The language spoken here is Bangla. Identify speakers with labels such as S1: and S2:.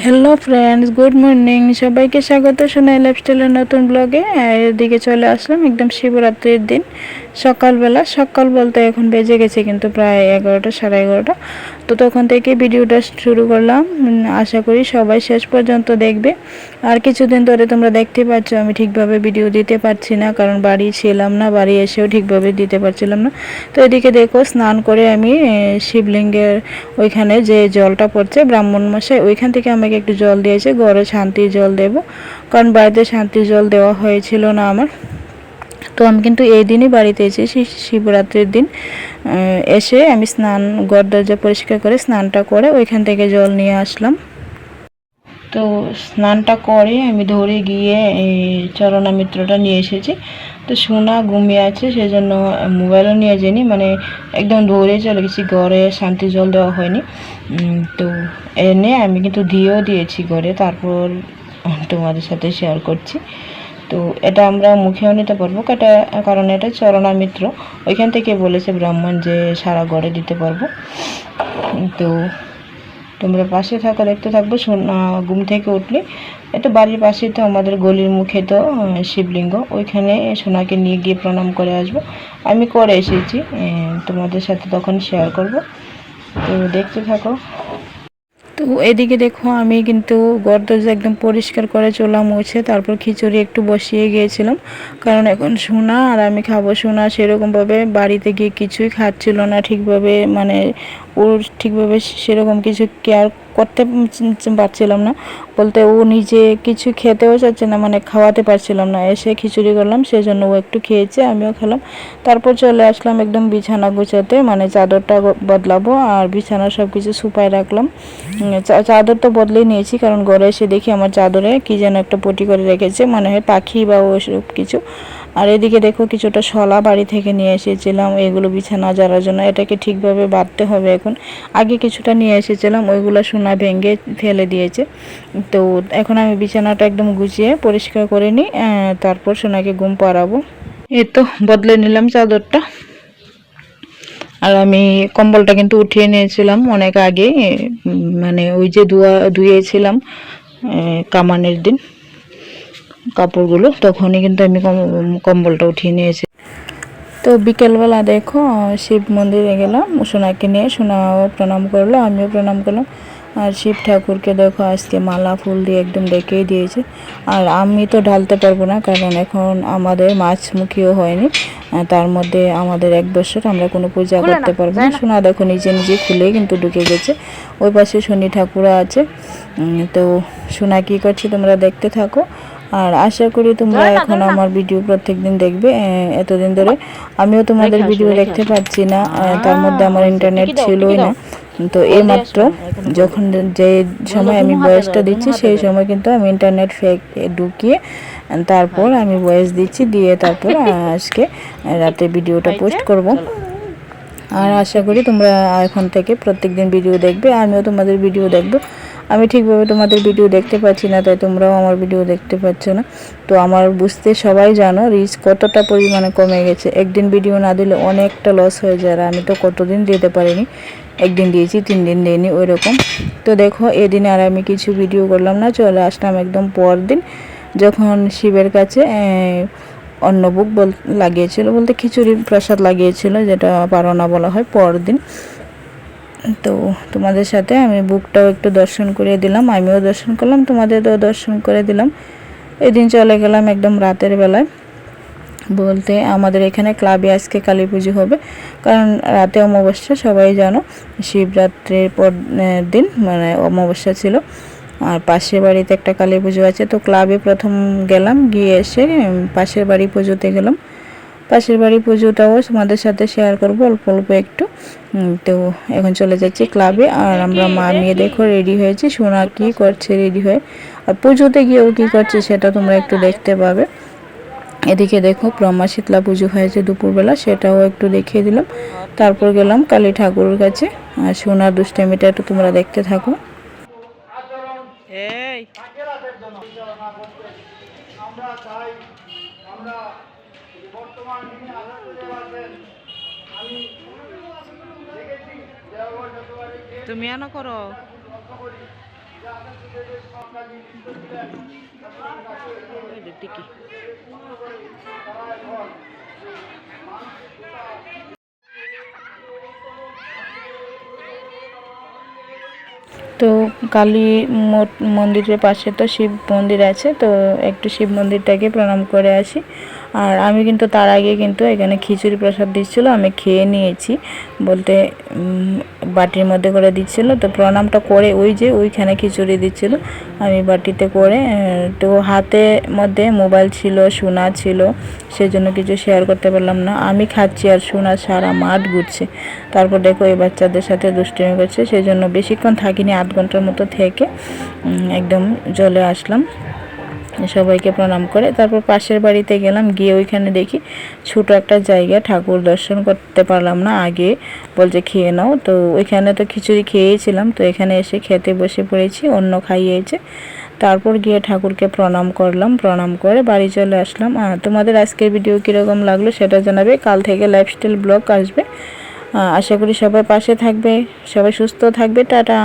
S1: Hello friends, good morning. সবাইকে স্বাগত সোনাই লাইফস্টাইলের নতুন ব্লগে। এদিকে চলে আসলাম একদম শিবরাত্রির দিন সকালবেলা। সকাল বলতে এখন বেজে গেছে কিন্তু প্রায় 11টা, সাড়ে 11টা। তো তখন থেকে ভিডিওটা শুরু করলাম। আশা করি সবাই শেষ পর্যন্ত দেখবে। আর কিছুদিন ধরে তোমরা দেখতে পাচ্ছ আমি ঠিকভাবে ভিডিও দিতে পারছি না, কারণ বাড়ি ছিলাম না, বাড়ি এসেও ঠিকভাবে দিতে পারছিলাম না। তো এদিকে দেখো স্নান করে আমি শিবলিঙ্গের ওইখানে যে জলটা পড়ছে ব্রাহ্মণ মশাই ওইখান থেকে আমাকে একটু জল দিয়েছে। ঘরে শান্তির জল দেব, কারণ বাড়িতে শান্তির জল দেওয়া হয়েছিল না আমার। তো আমি কিন্তু এই দিনই বাড়িতে এসেছি, শিবরাত্রির দিন এসে আমি স্নান, ঘর দরজা পরিষ্কার করে স্নানটা করে ওইখান থেকে জল নিয়ে আসলাম। তো স্নানটা করে আমি ধরে গিয়ে এই চরণামৃতটা নিয়ে এসেছি। তো সোনা ঘুমিয়ে আছে, সেজন্য মোবাইলও নিয়ে যাইনি, মানে একদম দৌড়ে চলে গেছি ঘরে। শান্তি জল দেওয়া হয়নি। তো এনে আমি কিন্তু দিয়েও দিয়েছি ঘরে, তারপর তোমাদের সাথে শেয়ার করছি। তো এটা আমরা মুখেও নিতে পারবো, কারণ এটা চরণামৃত। ওইখান থেকে বলেছে ব্রাহ্মণ যে সারা ঘরে দিতে পারবো। তো তোমরা পাশে থাকো, দেখতে থাকবো। ঘুম থেকে উঠলে এটা বাড়ির পাশে, তো আমাদের গলির মুখে তো শিবলিঙ্গ, ওইখানে সোনাকে নিয়ে গিয়ে প্রণাম করে আসবো। আমি করে এসেছি, তোমাদের সাথে তখন শেয়ার করব। তো দেখতে থাকো। তো এদিকে দেখো আমি কিন্তু ঘর দরজা একদম পরিষ্কার করে চুলা মুছে তারপর খিচুড়ি একটু বসিয়ে গিয়েছিলাম, কারণ এখন সোনা আর আমি খাবো। সোনা সেরকমভাবে বাড়িতে গিয়ে কিছুই খাচ্ছিল না ঠিকভাবে, মানে ওর ঠিকভাবে সেরকম কিছু কেয়ার করতে পারছিলাম না, বলতে ও নিজে কিছু খেতেও চাচ্ছে না, মানে খাওয়াতে পারছিলাম না। এসে খিচুড়ি করলাম, সেজন্য ও একটু খেয়েছে, আমিও খেলাম। তারপর চলে আসলাম একদম বিছানা গুছাতে, মানে চাদরটা বদলাবো আর বিছানা সব কিছু সুপায় রাখলাম। চাদর তো বদলেই নিয়েছি, কারণ ঘরে এসে দেখি আমার চাদরে কি যেন একটা পটি করে রেখেছে, মনে হয় পাখি বা ওসব কিছু। আর এদিকে দেখো কিছুটা শলা বাড়ি থেকে নিয়ে এসেছিলাম এগুলো বিছানা জ্বালার জন্য। এটাকে ঠিকভাবে বাঁধতে হবে এখন। আগে কিছুটা নিয়ে এসেছিলাম, ওইগুলো সোনা ভেঙে ফেলে দিয়েছে। তো এখন আমি বিছানাটা একদম গুছিয়ে পরিষ্কার করে নিই, তারপর সোনাকে ঘুম পাড়াবো। এই তো বদলে নিলাম চাদরটা। আর আমি কম্বলটা কিন্তু উঠিয়ে নিয়েছিলাম অনেক আগে, মানে ওই যে ধুয়েছিলাম কামানের দিন কাপড়গুলো, তখনই কিন্তু আমি কম্বলটা উঠিয়ে নিয়েছি। তো বিকেলবেলা দেখো শিব মন্দিরে গেলাম সোনাকে নিয়ে। সোনাও প্রণাম করলো, আমিও প্রণাম করলাম। আর শিব ঠাকুরকে দেখো আজকে মালা ফুল দিয়ে একদম ডেকেই দিয়েছে। আর আমি তো ঢালতে পারবো না, কারণ এখন আমাদের মাছমুখীও হয়নি, তার মধ্যে আমাদের 1 বছর, আমরা কোনো পূজা করতে পারবো না। সোনা দেখো নিজে নিজে খুলে কিন্তু ঢুকে গেছে। ওই পাশে শনি ঠাকুরা আছে। তো সোনা কী করছে তোমরা দেখতে থাকো। আর আশা করি তোমরা এখন আমার ভিডিও প্রত্যেকদিন দেখবে। এতদিন ধরে আমিও তোমাদের ভিডিও দেখতে পাচ্ছি না, তার মধ্যে আমার ইন্টারনেট ছিলই না। তো এইমাত্র যখন যে সময় আমি ভয়েসটা দিচ্ছি সেই সময় কিন্তু আমি ইন্টারনেট ঢুকিয়ে তারপর আমি ভয়েস দিচ্ছি, দিয়ে তারপর আজকে রাতে ভিডিওটা পোস্ট করব। আর আশা করি তোমরা এখন থেকে প্রত্যেকদিন ভিডিও দেখবে, আমিও তোমাদের ভিডিও দেখব। আমি ঠিকভাবে তোমাদের ভিডিও দেখতে পাচ্ছি না, তাই তোমরাও আমার ভিডিও দেখতে পাচ্ছ না। তো আমার বুঝতে সবাই জানো রিচ কতটা পরিমাণে কমে গেছে। একদিন ভিডিও না দিলে অনেকটা লস হয়ে যায়, আর আমি তো কতদিন দিতে পারিনি, একদিন দিয়েছি, 3 দিন দিইনি ওই রকম। তো দেখো এদিন আর আমি কিছু ভিডিও করলাম না, চলে আসলাম একদম পর দিন, যখন শিবের কাছে অন্নভোগ লাগিয়েছিল, বলতে খিচুড়ি প্রসাদ লাগিয়েছিল, যেটা পারনা বলা হয়, পরদিন। তো তোমাদের সাথে আমি বুকটাও একটু দর্শন করে দিলাম, আমিও দর্শন করলাম, তোমাদেরও দর্শন করে দিলাম। এদিন চলে গেলাম একদম রাতের বেলায়, বলতে আমাদের এখানে ক্লাবে আজকে কালী পুজো হবে, কারণ রাতে অমাবস্যা, সবাই জানো শিবরাত্রির পর দিন মানে অমাবস্যা ছিল। আর পাশের বাড়িতে একটা কালী পুজো আছে, তো ক্লাবে প্রথম গেলাম, গিয়ে এসে পাশের বাড়ি পুজোতে গেলাম। পাশের বাড়ি পুজোটাও তোমাদের সাথে শেয়ার করবো অল্প অল্প একটু। তো এখন চলে যাচ্ছি ক্লাবে, আর আমরা মা মেয়ে দেখো রেডি হয়েছি। সোনা কী করছে রেডি হয়ে, আর পুজোতে গিয়েও কী করছে সেটা তোমরা একটু দেখতে পাবে। এদিকে দেখো ব্রহ্মা শীতলা পুজো হয়েছে দুপুরবেলা, সেটাও একটু দেখিয়ে দিলাম। তারপর গেলাম কালী ঠাকুরের কাছে, আর সোনার দুষ্টামিটা একটু তোমরা দেখতে থাকো। এই তুমি এনা করো। তো কালী মন্দিরের পাশে তো শিব মন্দির আছে, তো একটু শিব মন্দিরটাকে প্রণাম করে আসি। আর আমি কিন্তু তার আগে কিন্তু এখানে খিচুড়ি প্রসাদ দিচ্ছিল, আমি খেয়ে নিয়েছি, বলতে বাটির মধ্যে করে দিচ্ছিল। তো প্রণামটা করে ওই যে ওইখানে খিচুড়ি দিচ্ছিল, আমি বাটিতে করে, তো হাতে মধ্যে মোবাইল ছিল, সোনা ছিল, সেজন্য কিছু শেয়ার করতে পারলাম না। আমি খাচ্ছি আর সোনা সারা মাঠ ঘুরছে। তারপর দেখো এই বাচ্চাদের সাথে দুষ্টুমি করছে, সেজন্য বেশিক্ষণ থাকিনি, আধ ঘন্টার মতো থেকে একদম চলে আসলাম। সবাইকে প্রণাম করে তারপর পাশের বাড়িতে গেলাম, গিয়ে ওইখানে দেখি ছোটো একটা জায়গা, ঠাকুর দর্শন করতে পারলাম না, আগে বলছে খেয়ে নাও। তো ওইখানে তো খিচুড়ি খেয়েছিলাম, তো এখানে এসে খেতে বসে পড়েছি, অন্য খাইয়েছে। তারপর গিয়ে ঠাকুরকে প্রণাম করলাম, প্রণাম করে বাড়ি চলে আসলাম। তোমাদের আজকের ভিডিও কীরকম লাগলো সেটা জানাবে। কাল থেকে লাইফস্টাইল ব্লগ আসবে, আশা করি সবাই পাশে থাকবে, সবাই সুস্থ থাকবে। টাটা।